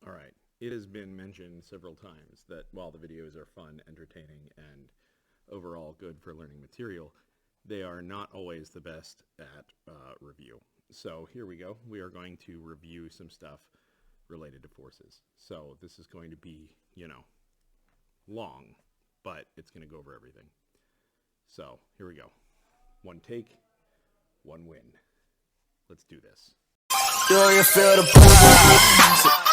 All right. It has been mentioned several times that while the videos are fun, entertaining, and overall good for learning material, they are not always the best at review. So here we go. We are going to review some stuff related to forces. So this is going to be, long, but it's going to go over everything. So here we go. One take, one win. Let's do this. Do you feel the vibes?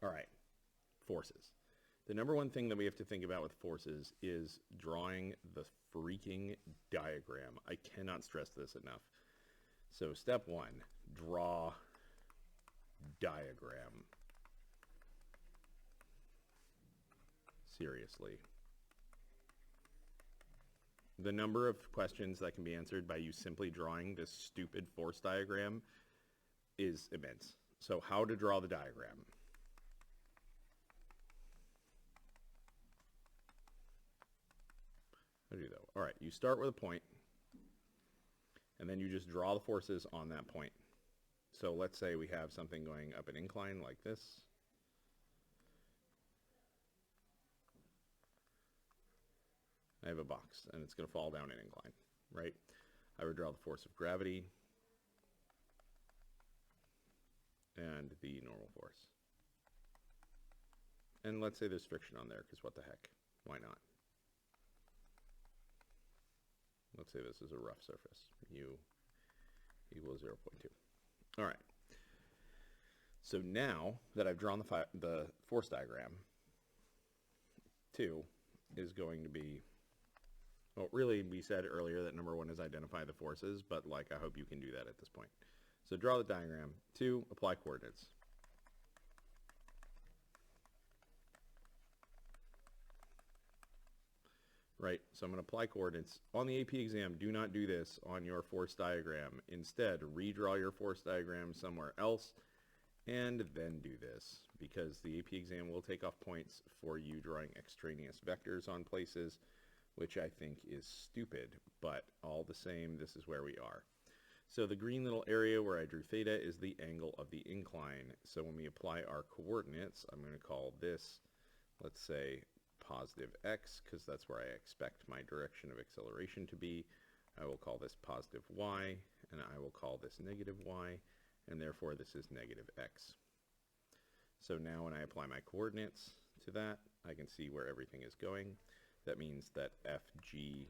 All right, forces. The number one thing that we have to think about with forces is drawing the freaking diagram. I cannot stress this enough. So step one, draw diagram. Seriously. The number of questions that can be answered by you simply drawing this stupid force diagram is immense. So how to draw the diagram. How do you do though? All right, you start with a point, and then you just draw the forces on that point. So let's say we have something going up an incline like this. I have a box, and it's going to fall down an incline, right? I would draw the force of gravity and the normal force. And let's say there's friction on there, because what the heck? Why not? Let's say this is a rough surface. U equals 0.2. All right. So now that I've drawn the force diagram, 2 is going to be, well, really we said earlier that number 1 is identify the forces, but I hope you can do that at this point. So draw the diagram. 2, apply coordinates. Right, so I'm going to apply coordinates. On the AP exam, do not do this on your force diagram. Instead, redraw your force diagram somewhere else, and then do this, because the AP exam will take off points for you drawing extraneous vectors on places, which I think is stupid, but all the same, this is where we are. So the green little area where I drew theta is the angle of the incline. So when we apply our coordinates, I'm going to call this, let's say, positive x, because that's where I expect my direction of acceleration to be. I will call this positive y, and I will call this negative y, and therefore this is negative x. So now when I apply my coordinates to that, I can see where everything is going. That means that fgy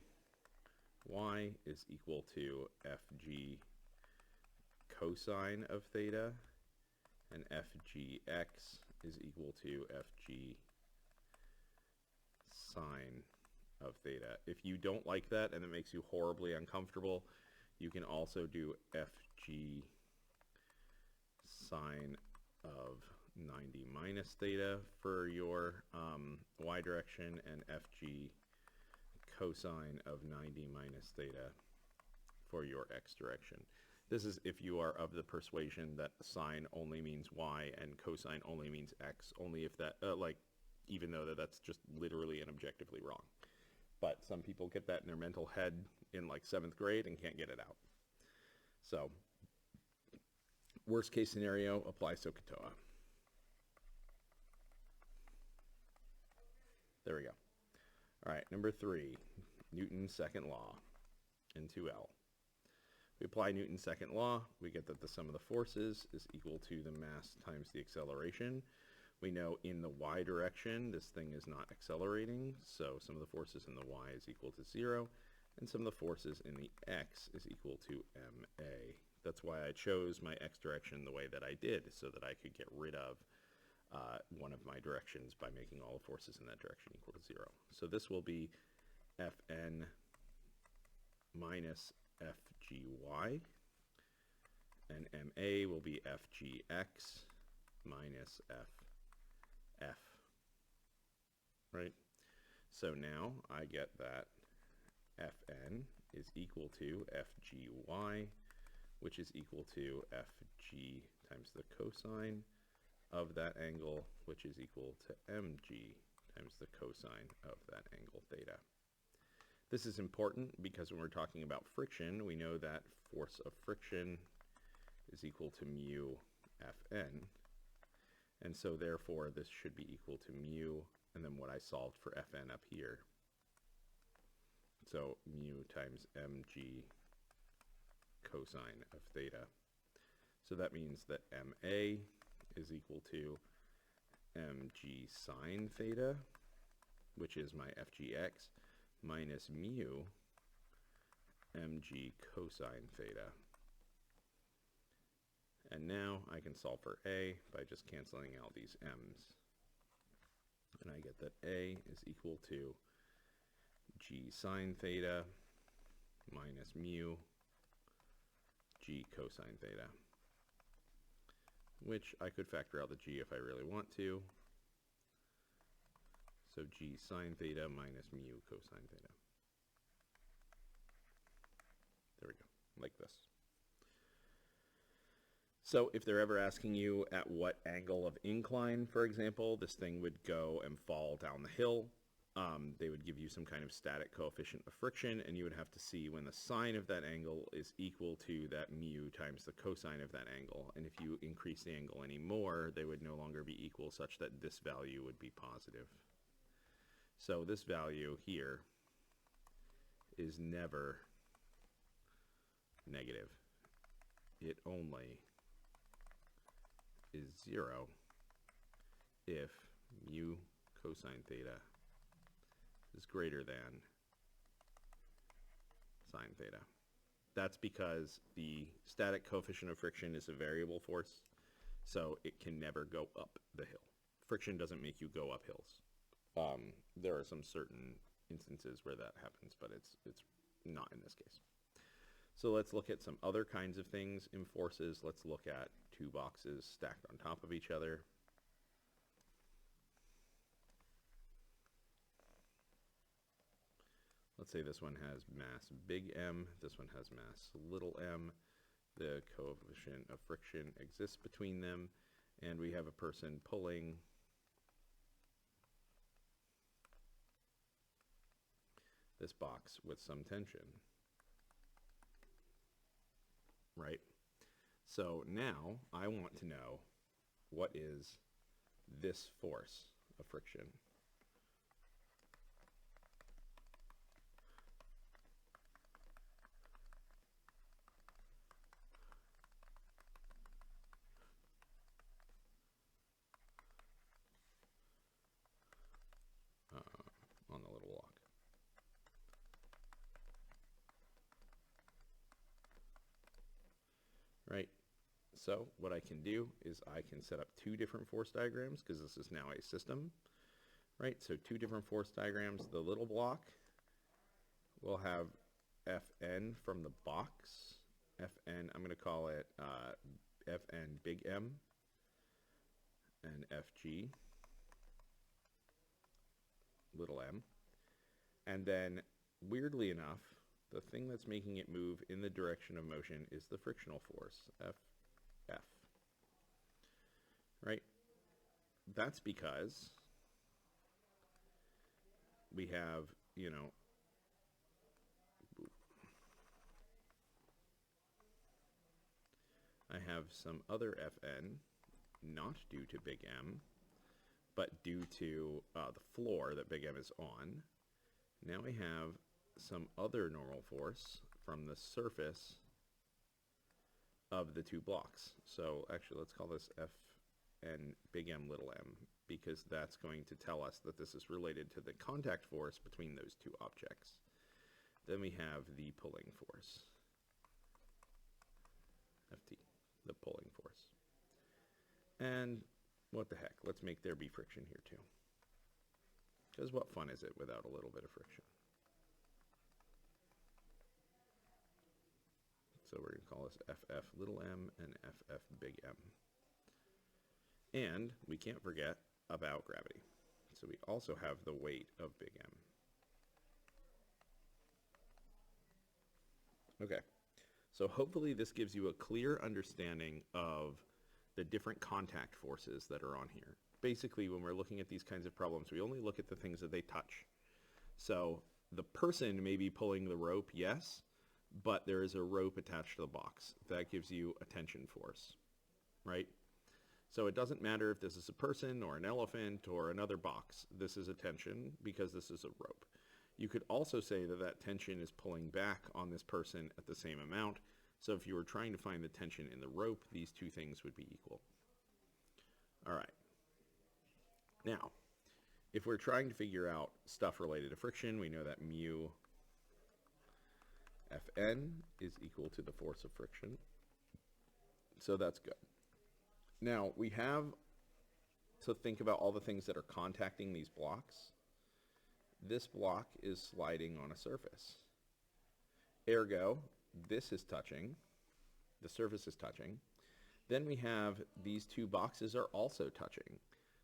is equal to fg cosine of theta, and fgx is equal to fg sine of theta. If you don't like that and it makes you horribly uncomfortable, you can also do fg sine of 90 minus theta for your y direction, and fg cosine of 90 minus theta for your x direction. This is if you are of the persuasion that sine only means y and cosine only means x, only if that, even though that's just literally and objectively wrong. But some people get that in their mental head in 7th grade and can't get it out. So, worst case scenario, apply SOHCAHTOA. There we go. All right, number 3, Newton's second law in 2L. We apply Newton's second law, we get that the sum of the forces is equal to the mass times the acceleration. We know in the y direction, this thing is not accelerating, so sum of the forces in the y is equal to 0, and sum of the forces in the x is equal to ma. That's why I chose my x direction the way that I did, so that I could get rid of one of my directions by making all the forces in that direction equal to 0. So this will be Fn minus Fgy, and ma will be Fgx minus F, right? So now I get that Fn is equal to Fgy, which is equal to Fg times the cosine of that angle, which is equal to mg times the cosine of that angle theta. This is important because when we're talking about friction, we know that force of friction is equal to mu Fn. And so therefore this should be equal to mu, and then what I solved for Fn up here. So mu times mg cosine of theta. So that means that ma is equal to mg sine theta, which is my fgx, minus mu mg cosine theta. And now I can solve for a by just canceling out these m's. And I get that a is equal to g sine theta minus mu g cosine theta, which I could factor out the g if I really want to. So g sine theta minus mu cosine theta. There we go, like this. So if they're ever asking you at what angle of incline, for example, this thing would go and fall down the hill, they would give you some kind of static coefficient of friction, and you would have to see when the sine of that angle is equal to that mu times the cosine of that angle. And if you increase the angle any more, they would no longer be equal, such that this value would be positive. So this value here is never negative. It only is 0 if mu cosine theta is greater than sine theta. That's because the static coefficient of friction is a variable force, so it can never go up the hill. Friction doesn't make you go up hills. There are some certain instances where that happens, but it's not in this case. So let's look at some other kinds of things in forces. Let's look at two boxes stacked on top of each other. Let's say this one has mass big M, this one has mass little m. The coefficient of friction exists between them, and we have a person pulling this box with some tension. Right? So now I want to know what is this force of friction. On the little block. Right? So what I can do is I can set up two different force diagrams, because this is now a system. Right? So two different force diagrams. The little block will have Fn from the box. Fn, I'm going to call it Fn big M, and Fg little m. And then, weirdly enough, the thing that's making it move in the direction of motion is the frictional force, F. Right? That's because we have, I have some other Fn, not due to big M, but due to the floor that big M is on. Now we have some other normal force from the surface of the two blocks. So actually let's call this Fn big M little m, because that's going to tell us that this is related to the contact force between those two objects. Then we have the pulling force, Ft, the pulling force. And what the heck, let's make there be friction here too. Because what fun is it without a little bit of friction? So we're going to call this FF little m and FF big M. And we can't forget about gravity. So we also have the weight of big M. Okay, so hopefully this gives you a clear understanding of the different contact forces that are on here. Basically, when we're looking at these kinds of problems, we only look at the things that they touch. So the person may be pulling the rope, yes, but there is a rope attached to the box. That gives you a tension force, right? So it doesn't matter if this is a person or an elephant or another box. This is a tension because this is a rope. You could also say that that tension is pulling back on this person at the same amount. So if you were trying to find the tension in the rope, these two things would be equal. All right. Now, if we're trying to figure out stuff related to friction, we know that mu Fn is equal to the force of friction. So that's good. Now, we have to think about all the things that are contacting these blocks. This block is sliding on a surface. Ergo, this is touching. The surface is touching. Then we have these two boxes are also touching.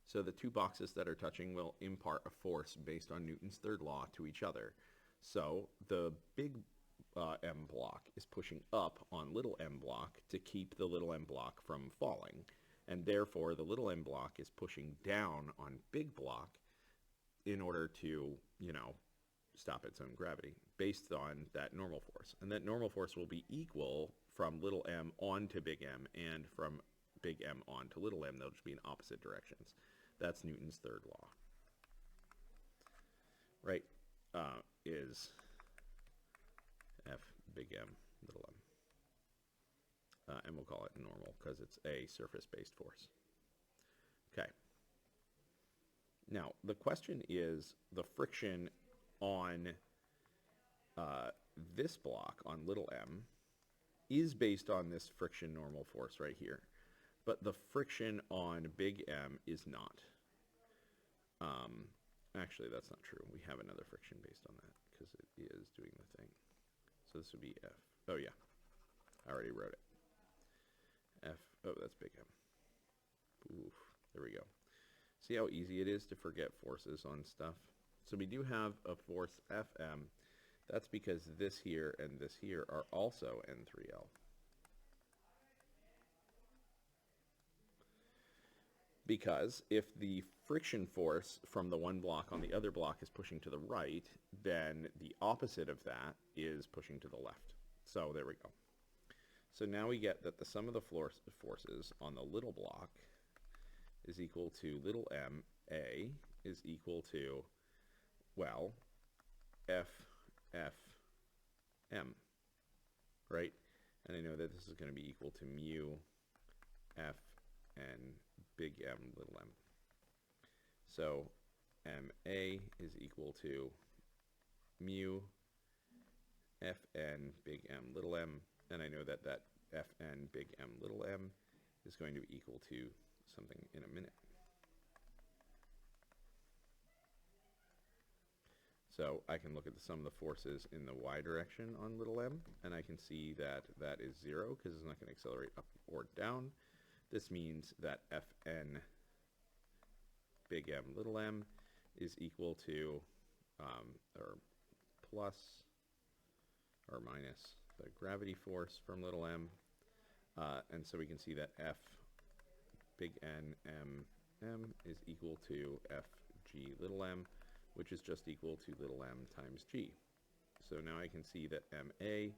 So the two boxes that are touching will impart a force based on Newton's third law to each other. So the big m block is pushing up on little m block to keep the little m block from falling. And therefore, the little m block is pushing down on big block in order to, stop its own gravity based on that normal force. And that normal force will be equal from little m onto big M and from big M onto little m. They'll just be in opposite directions. That's Newton's third law. Right? Is F big M little m. And we'll call it normal because it's a surface-based force. Okay. Now, the question is the friction on this block, on little m, is based on this friction normal force right here. But the friction on big M is not. Actually, that's not true. We have another friction based on that because it is doing the thing. So this would be F. Oh, yeah. I already wrote it. F. Oh, that's big M. Oof. There we go. See how easy it is to forget forces on stuff? So we do have a force Fm. That's because this here and this here are also N3L. Because if the friction force from the one block on the other block is pushing to the right, then the opposite of that is pushing to the left. So there we go. So now we get that the sum of the forces on the little block is equal to little m, A, is equal to, well, F, M, right? And I know that this is going to be equal to mu, F, and big M, little m. So MA is equal to mu, Fn, big M, little m, and I know that that Fn, big M, little m is going to be equal to something in a minute. So I can look at the sum of the forces in the y direction on little m, and I can see that that is 0 because it's not going to accelerate up or down. This means that Fn big M little m is equal to, or plus, or minus the gravity force from little m. And so we can see that F big N M is equal to Fg little m, which is just equal to little m times g. So now I can see that MA,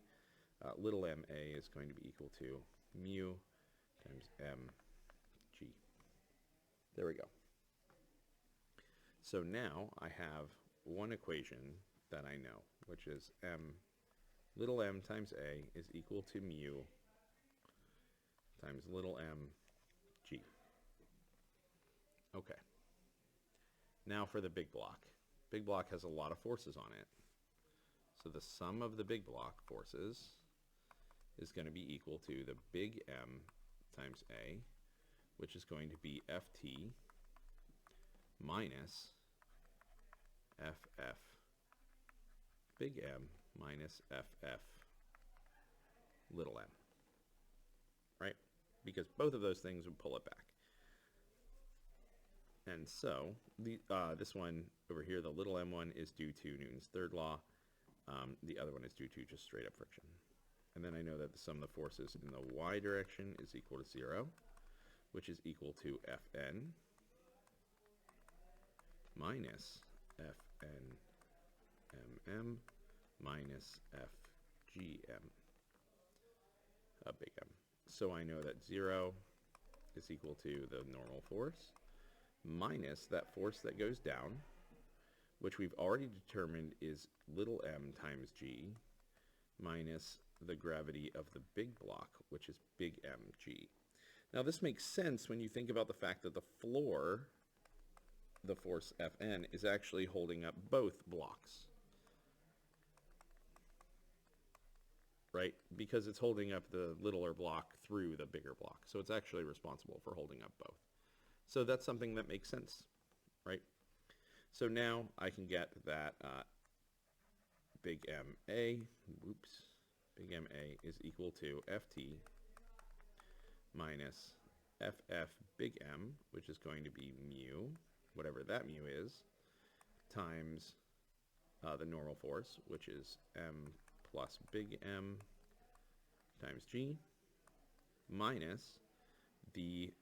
little ma is going to be equal to mu times mg. There we go. So now I have one equation that I know, which is little m times a is equal to mu times little m g. Okay. Now for the big block. Big block has a lot of forces on it. So the sum of the big block forces is going to be equal to the big M times A, which is going to be Ft minus Ff big M minus Ff little m. Right? Because both of those things would pull it back. And so this one over here, the little m one, is due to Newton's third law. The other one is due to just straight up friction. And then I know that the sum of the forces in the y direction is equal to 0, which is equal to Fn minus Fn mm minus FGM, big M. So I know that 0 is equal to the normal force minus that force that goes down, which we've already determined is little m times g, minus the gravity of the big block, which is big mg. Now this makes sense when you think about the fact that the floor, the force Fn, is actually holding up both blocks. Right? Because it's holding up the littler block through the bigger block. So it's actually responsible for holding up both. So that's something that makes sense, right? So now I can get that big MA, big MA is equal to FT minus FF big M, which is going to be mu, whatever that mu is, times the normal force, which is M plus big M times G, minus the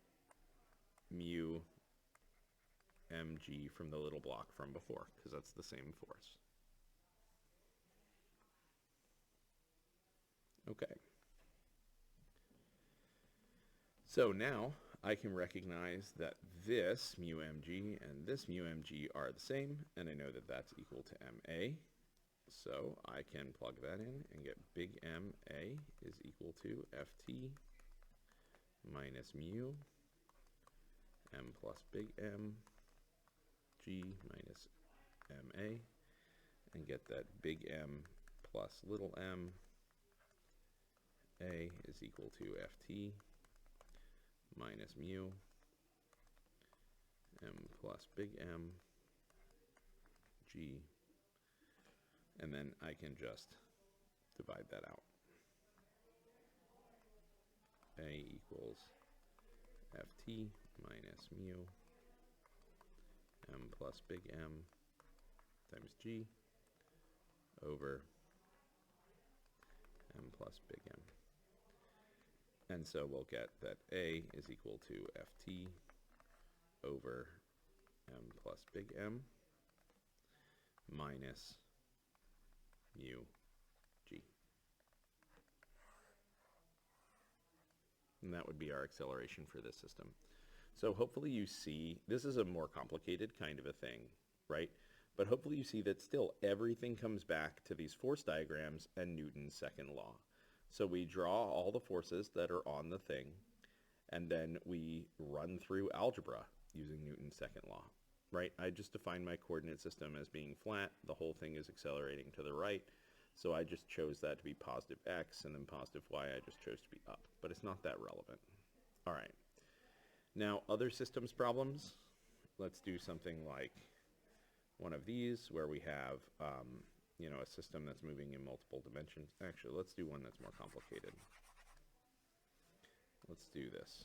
mu mg from the little block from before, because that's the same force. Okay. So now I can recognize that this mu mg and this mu mg are the same, and I know that that's equal to ma. So I can plug that in and get big MA is equal to FT minus mu M plus big M G minus MA, and get that big M plus little m A is equal to FT minus mu M plus big M G, and then I can just divide that out. A equals FT minus mu M plus big M times G over M plus big M. And so we'll get that A is equal to FT over M plus big M minus mu G. And that would be our acceleration for this system. So hopefully you see, this is a more complicated kind of a thing, right? But hopefully you see that still everything comes back to these force diagrams and Newton's second law. So we draw all the forces that are on the thing, and then we run through algebra using Newton's second law, right? I just define my coordinate system as being flat. The whole thing is accelerating to the right. So I just chose that to be positive x, and then positive y I just chose to be up. But it's not that relevant. All right. Now, other systems problems, let's do something like one of these where we have, you know, a system that's moving in multiple dimensions. Actually, let's do one that's more complicated. Let's do this.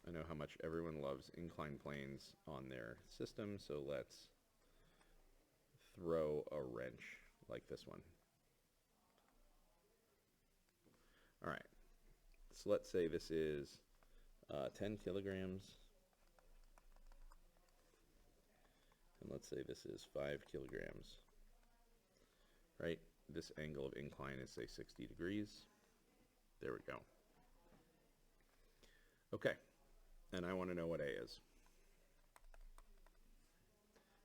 I know how much everyone loves inclined planes on their system, so let's throw a wrench like this one. All right, so let's say this is 10 kilograms, and let's say this is 5 kilograms, right? This angle of incline is, say, 60 degrees. There we go. Okay, and I want to know what A is.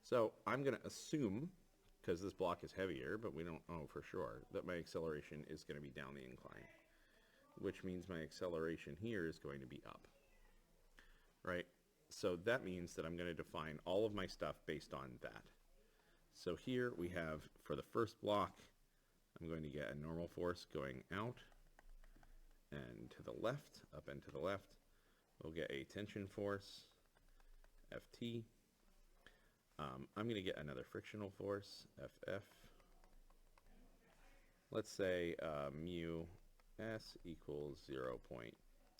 So I'm going to assume, because this block is heavier, but we don't know for sure, that my acceleration is going to be down the incline, which means my acceleration here is going to be up, right? So that means that I'm going to define all of my stuff based on that. So here we have, for the first block, I'm going to get a normal force going out and to the left, up and to the left. We'll get a tension force, Ft. I'm going to get another frictional force, Ff. Let's say mu s equals 0.2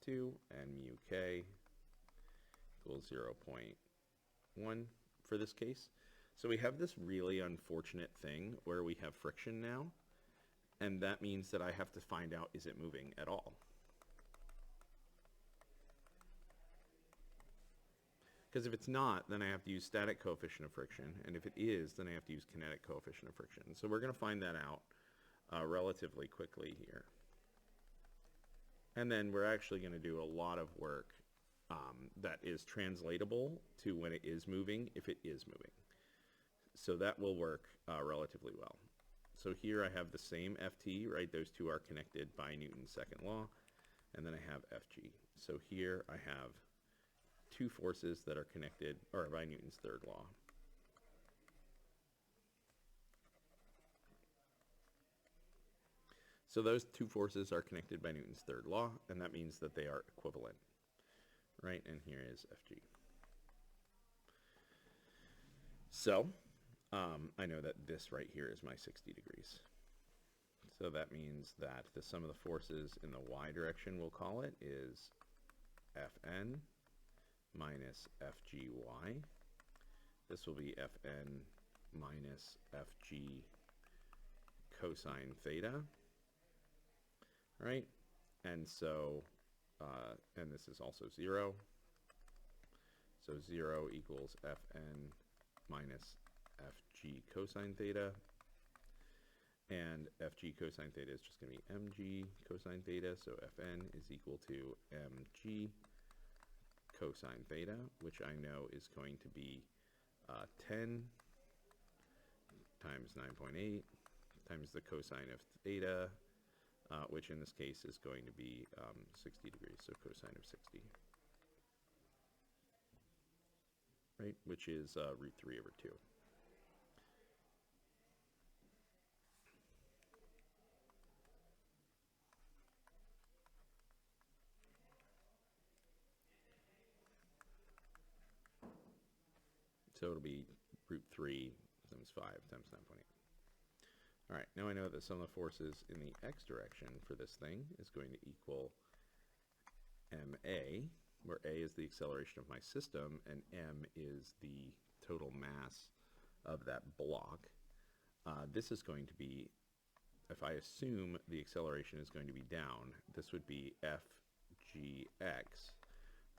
and mu k equals 0.1 for this case. So we have this really unfortunate thing where we have friction now, and that means that I have to find out, is it moving at all? Because if it's not, then I have to use static coefficient of friction, and if it is, then I have to use kinetic coefficient of friction. So we're going to find that out relatively quickly here. And then we're actually going to do a lot of work that is translatable to when it is moving, if it is moving. So that will work relatively well. So here I have the same Ft, right? Those two are connected by Newton's second law. And then I have Fg. So here I have two forces that are connected, or by Newton's third law. So those two forces are connected by Newton's third law, and that means that they are equivalent, right? And here is Fg. So I know that this right here is my 60 degrees. So that means that the sum of the forces in the y direction, we'll call it, is Fn minus Fgy. This will be Fn minus Fg cosine theta, right? And so, and this is also 0. So 0 equals Fn minus Fg cosine theta. And Fg cosine theta is just going to be mg cosine theta. So Fn is equal to mg cosine theta, which I know is going to be 10 times 9.8 times the cosine of theta, which in this case is going to be 60 degrees, so cosine of 60, right, which is root 3 over 2. So it'll be root 3 times 5 times 9.8. All right, now I know that sum of the forces in the x direction for this thing is going to equal ma, where a is the acceleration of my system and m is the total mass of that block. This is going to be, if I assume the acceleration is going to be down, this would be fgx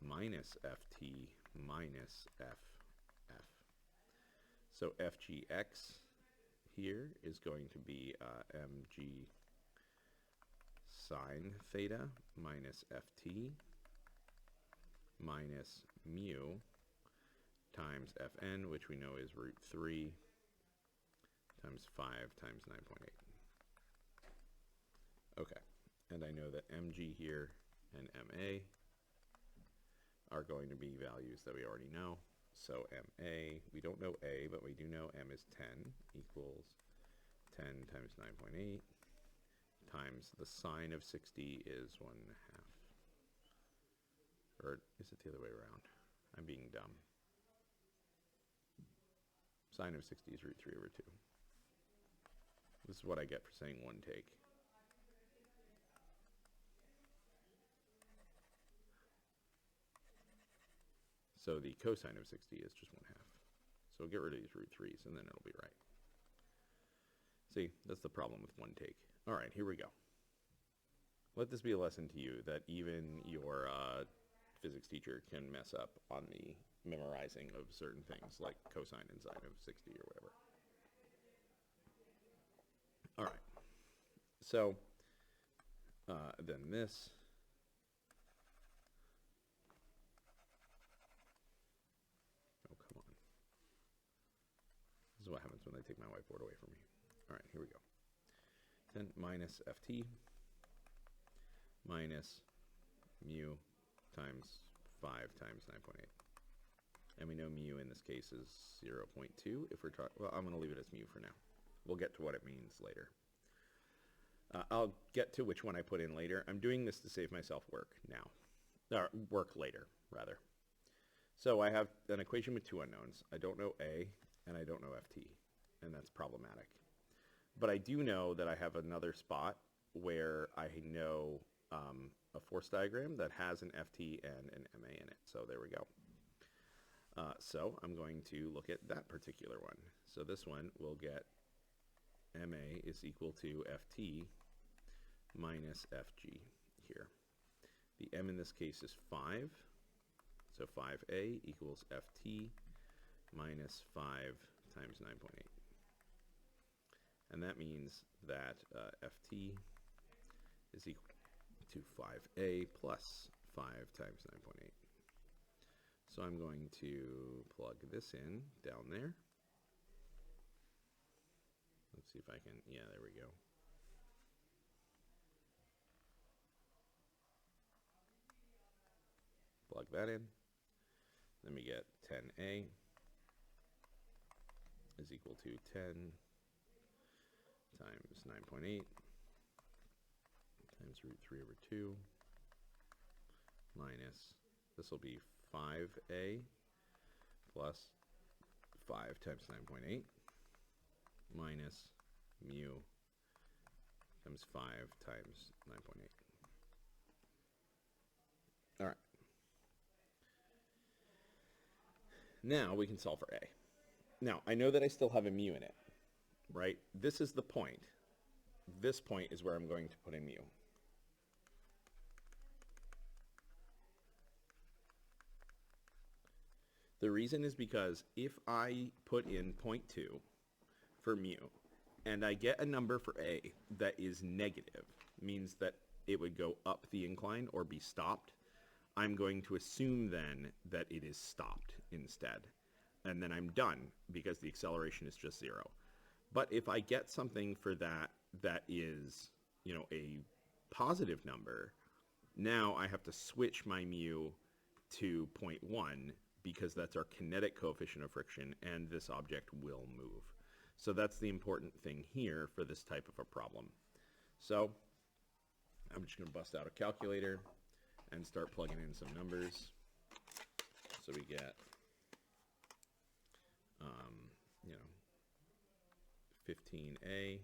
minus ft minus ff. So fgx here is going to be mg sine theta minus ft minus mu times fn, which we know is root 3 times 5 times 9.8. Okay, and I know that mg here and ma are going to be values that we already know. So ma, we don't know a, but we do know m is 10 equals 10 times 9.8 times the sine of 60 is 1.5. Or is it the other way around? I'm being dumb. Sine of 60 is root 3 over 2. This is what I get for saying one take. So the cosine of 60 is just 1/2. So get rid of these root 3's and then it'll be right. See, that's the problem with one take. All right, here we go. Let this be a lesson to you that even your physics teacher can mess up on the memorizing of certain things like cosine and sine of 60 or whatever. All right. So then this This is what happens when I take my whiteboard away from me. All right, here we go. 10 minus ft minus mu times 5 times 9.8. And we know mu in this case is 0.2. If we're talking, well, I'm going to leave it as mu for now. We'll get to what it means later. I'll get to which one I put in later. I'm doing this to save myself work now. Or work later, rather. So I have an equation with two unknowns. I don't know a, and I don't know ft, and that's problematic. But I do know that I have another spot where I know a force diagram that has an ft and an ma in it. So there we go. So I'm going to look at that particular one. So this one will get ma is equal to ft minus fg here. The m in this case is 5. So 5a equals ft minus 5 times 9.8. And that means that ft is equal to 5a plus 5 times 9.8. So I'm going to plug this in down there. Let's see if I can, yeah, there we go. Plug that in. Then we get 10a is equal to 10 times 9.8 times root 3 over 2 minus, this will be 5a plus 5 times 9.8 minus mu times 5 times 9.8. All right. Now we can solve for a. Now, I know that I still have a mu in it, right? This is the point. This point is where I'm going to put a mu. The reason is because if I put in 0.2 for mu, and I get a number for a that is negative, means that it would go up the incline or be stopped, I'm going to assume then that it is stopped instead. And then I'm done because the acceleration is just 0. But if I get something for that that is, you know, a positive number, now I have to switch my mu to 0.1 because that's our kinetic coefficient of friction and this object will move. So that's the important thing here for this type of a problem. So I'm just going to bust out a calculator and start plugging in some numbers. So we get, you know, 15a,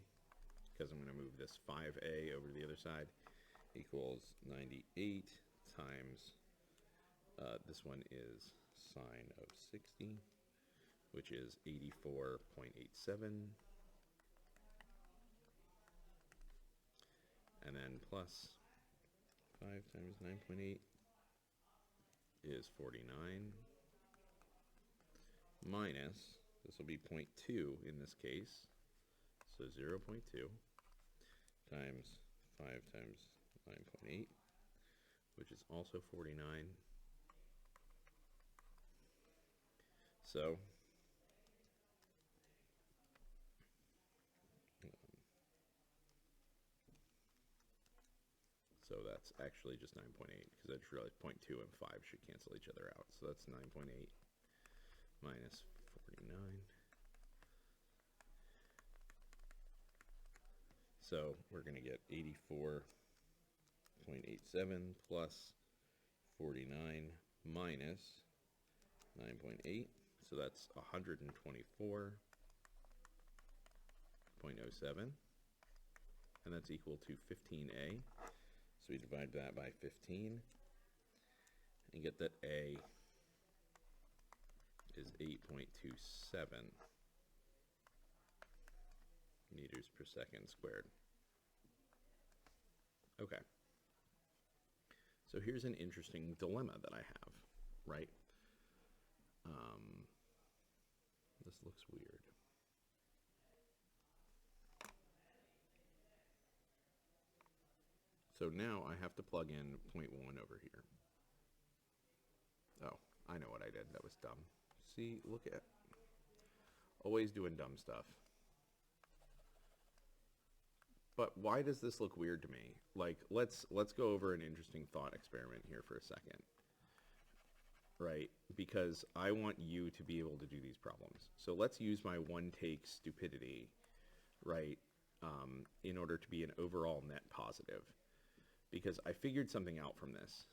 because I'm going to move this 5a over to the other side, equals 98 times, this one is sine of 60, which is 84.87, and then plus 5 times 9.8 is 49, minus, this will be 0.2 in this case, so 0.2 times 5 times 9.8, which is also 49. So that's actually just 9.8, because I just realized 0.2 and 5 should cancel each other out. So that's 9.8 minus 49. So we're going to get 84.87 plus 49 minus 9.8. So that's 124.07. And that's equal to 15a. So we divide that by 15 and get that a is 8.27 meters per second squared. Okay. So here's an interesting dilemma that I have, right? This looks weird. So now I have to plug in 0.1 over here. Oh, I know what I did. That was dumb. See, look at, always doing dumb stuff. But why does this look weird to me? Like, let's go over an interesting thought experiment here for a second. Right? Because I want you to be able to do these problems. So let's use my one-take stupidity, right, in order to be an overall net positive. Because I figured something out from this.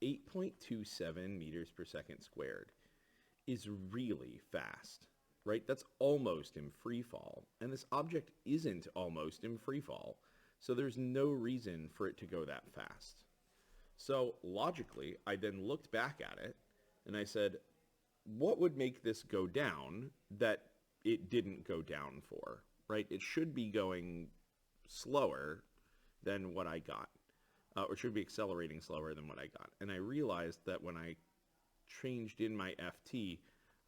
8.27 meters per second squared is really fast, right? That's almost in free fall. And this object isn't almost in free fall. So there's no reason for it to go that fast. So logically, I then looked back at it and I said, what would make this go down that it didn't go down for, right? It should be going slower than what I got, or should be accelerating slower than what I got. And I realized that when I changed in my FT,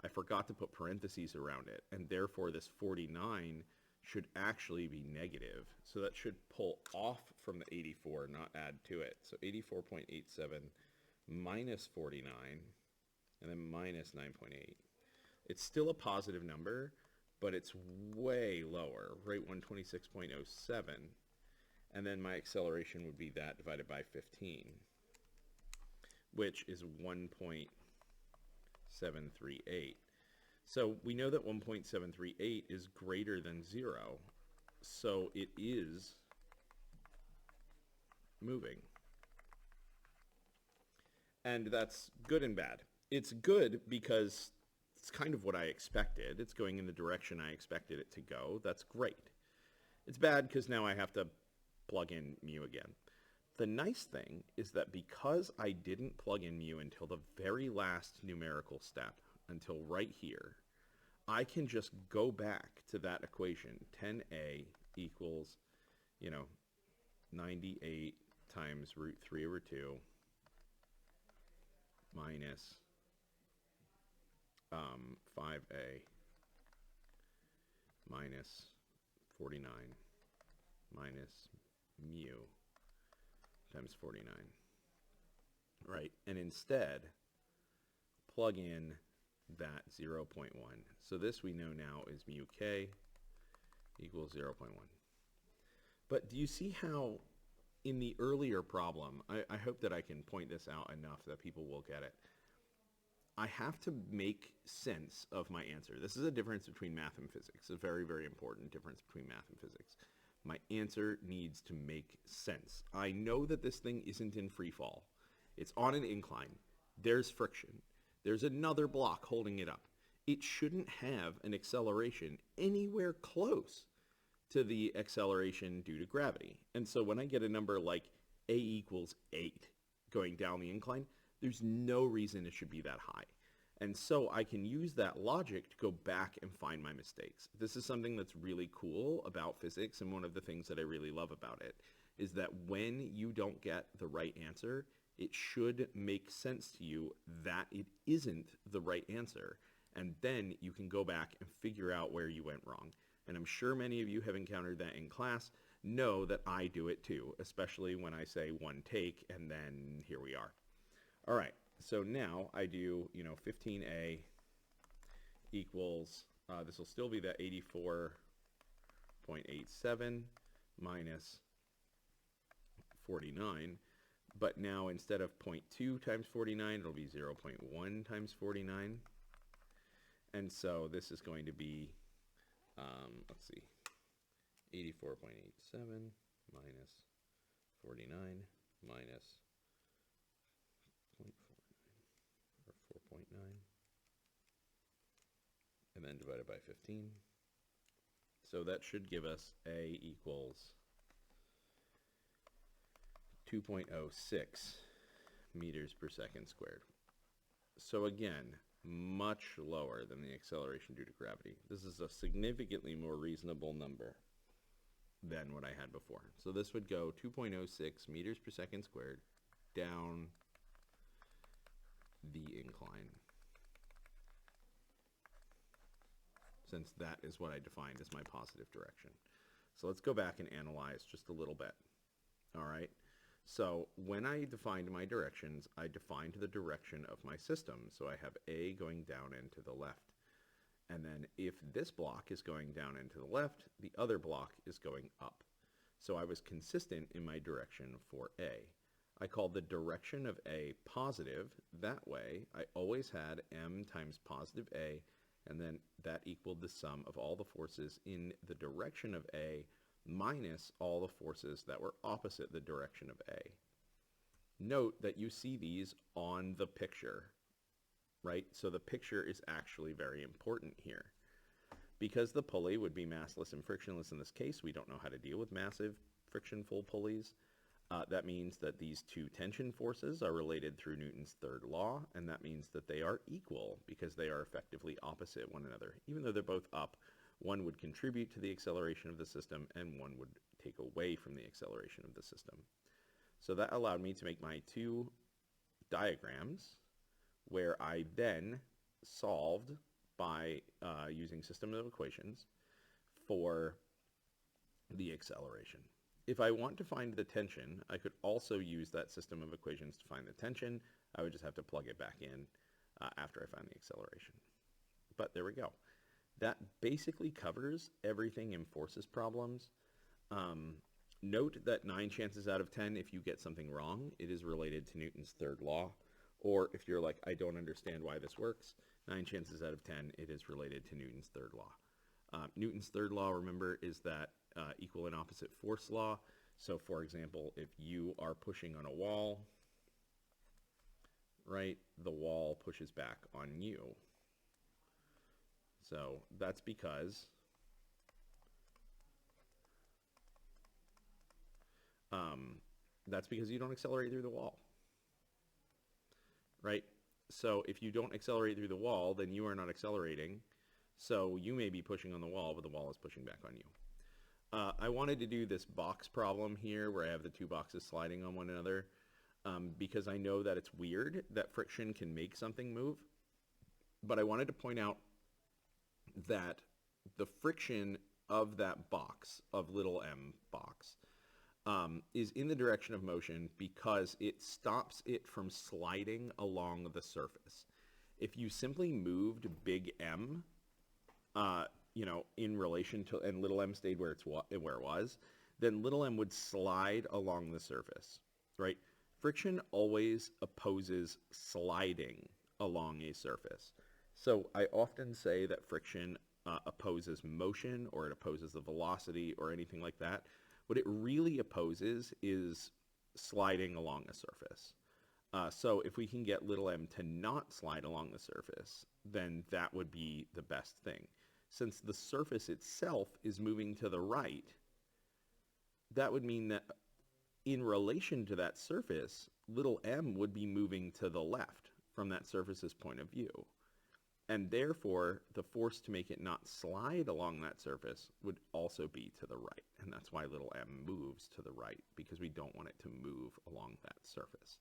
I forgot to put parentheses around it, and therefore this 49 should actually be negative. So that should pull off from the 84, not add to it. So 84.87 minus 49, and then minus 9.8. It's still a positive number, but it's way lower, right? 126.07. And then my acceleration would be that divided by 15, which is 1.738. So we know that 1.738 is greater than 0, so it is moving. And that's good and bad. It's good because it's kind of what I expected. It's going in the direction I expected it to go. That's great. It's bad because now I have to plug in mu again. The nice thing is that because I didn't plug in mu until the very last numerical step, until right here, I can just go back to that equation. 10a equals, 98 times root 3 over 2 minus 5a minus 49 minus mu times 49. Right, and instead, plug in that 0.1. So this we know now is mu k equals 0.1. But do you see how in the earlier problem, I hope that I can point this out enough that people will get it. I have to make sense of my answer. This is a difference between math and physics, a very, very important difference between math and physics. My answer needs to make sense. I know that this thing isn't in free fall. It's on an incline. There's friction. There's another block holding it up. It shouldn't have an acceleration anywhere close to the acceleration due to gravity. And so when I get a number like a equals 8 going down the incline, there's no reason it should be that high. And so I can use that logic to go back and find my mistakes. This is something that's really cool about physics, and one of the things that I really love about it is that when you don't get the right answer, it should make sense to you that it isn't the right answer. And then you can go back and figure out where you went wrong. And I'm sure many of you have encountered that in class, know that I do it too, especially when I say one take, and then here we are. All right, so now I do, 15a equals, this will still be that 84.87 minus 49, but now instead of 0.2 times 49, it'll be 0.1 times 49. And so this is going to be, let's see, 84.87 minus 49 minus 0.49, or 4.9, and then divided by 15. So that should give us a equals 2.06 meters per second squared. So again, much lower than the acceleration due to gravity. This is a significantly more reasonable number than what I had before. So this would go 2.06 meters per second squared down the incline, since that is what I defined as my positive direction. So let's go back and analyze just a little bit. All right. So when I defined my directions, I defined the direction of my system. So I have A going down and to the left. And then if this block is going down and to the left, the other block is going up. So I was consistent in my direction for A. I called the direction of A positive. That way, I always had M times positive A, and then that equaled the sum of all the forces in the direction of A minus all the forces that were opposite the direction of A. Note that you see these on the picture, right? So the picture is actually very important here. Because the pulley would be massless and frictionless in this case, we don't know how to deal with massive frictionful pulleys. That means that these two tension forces are related through Newton's third law, and that means that they are equal because they are effectively opposite one another. Even though they're both up, one would contribute to the acceleration of the system and one would take away from the acceleration of the system. So that allowed me to make my two diagrams where I then solved by using system of equations for the acceleration. If I want to find the tension, I could also use that system of equations to find the tension. I would just have to plug it back in after I find the acceleration. But there we go. That basically covers everything in forces problems. Note that 9 chances out of 10, if you get something wrong, it is related to Newton's third law. Or if you're like, I don't understand why this works, 9 chances out of 10, it is related to Newton's third law. Newton's third law, remember, is that equal and opposite force law. So for example, if you are pushing on a wall, right, the wall pushes back on you. So that's because you don't accelerate through the wall, right? So if you don't accelerate through the wall, then you are not accelerating. So you may be pushing on the wall, but the wall is pushing back on you. I wanted to do this box problem here where I have the two boxes sliding on one another because I know that it's weird that friction can make something move. But I wanted to point out that the friction of that box, of little m box, is in the direction of motion because it stops it from sliding along the surface. If you simply moved big M, in relation to, and little m stayed where it was, then little m would slide along the surface, right? Friction always opposes sliding along a surface. So I often say that friction opposes motion, or it opposes the velocity or anything like that. What it really opposes is sliding along a surface. So if we can get little m to not slide along the surface, then that would be the best thing. Since the surface itself is moving to the right, that would mean that in relation to that surface, little m would be moving to the left from that surface's point of view. And therefore, the force to make it not slide along that surface would also be to the right. And that's why little m moves to the right, because we don't want it to move along that surface.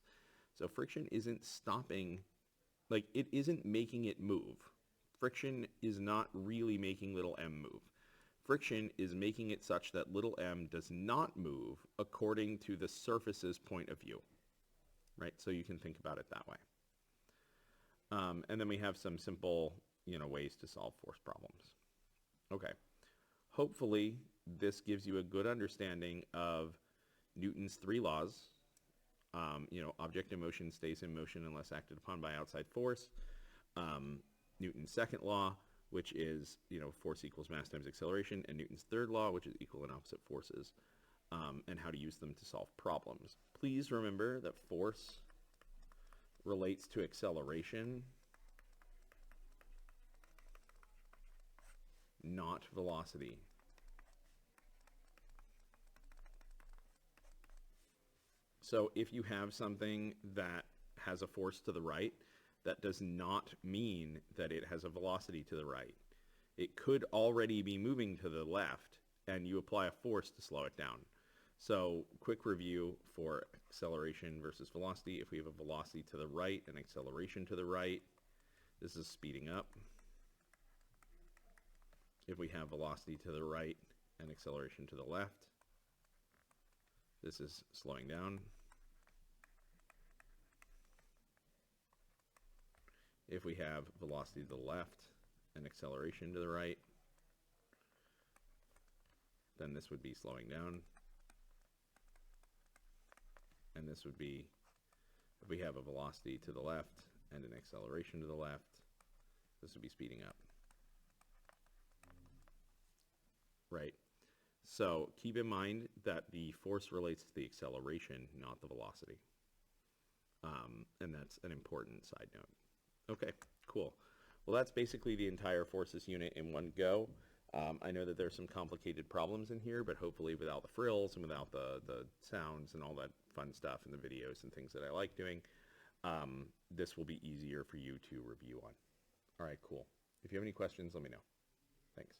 So friction isn't stopping, like it isn't making it move. Friction is not really making little m move. Friction is making it such that little m does not move according to the surface's point of view, right? So you can think about it that way. And then we have some simple, ways to solve force problems. Okay. Hopefully, this gives you a good understanding of Newton's 3 laws. Object in motion stays in motion unless acted upon by outside force. Newton's second law, which is, force equals mass times acceleration, and Newton's third law, which is equal and opposite forces, and how to use them to solve problems. Please remember that force relates to acceleration, not velocity. So if you have something that has a force to the right, that does not mean that it has a velocity to the right. It could already be moving to the left, and you apply a force to slow it down. So quick review for acceleration versus velocity. If we have a velocity to the right and acceleration to the right, this is speeding up. If we have velocity to the right and acceleration to the left, this is slowing down. If we have velocity to the left and acceleration to the right, then this would be slowing down. And this would be, if we have a velocity to the left and an acceleration to the left, this would be speeding up. Right? So keep in mind that the force relates to the acceleration, not the velocity. And that's an important side note. Okay, cool. Well, that's basically the entire forces unit in one go. I know that there's some complicated problems in here, but hopefully without the frills and without the sounds and all that fun stuff in the videos and things that I like doing, this will be easier for you to review on. All right, cool. If you have any questions, let me know. Thanks.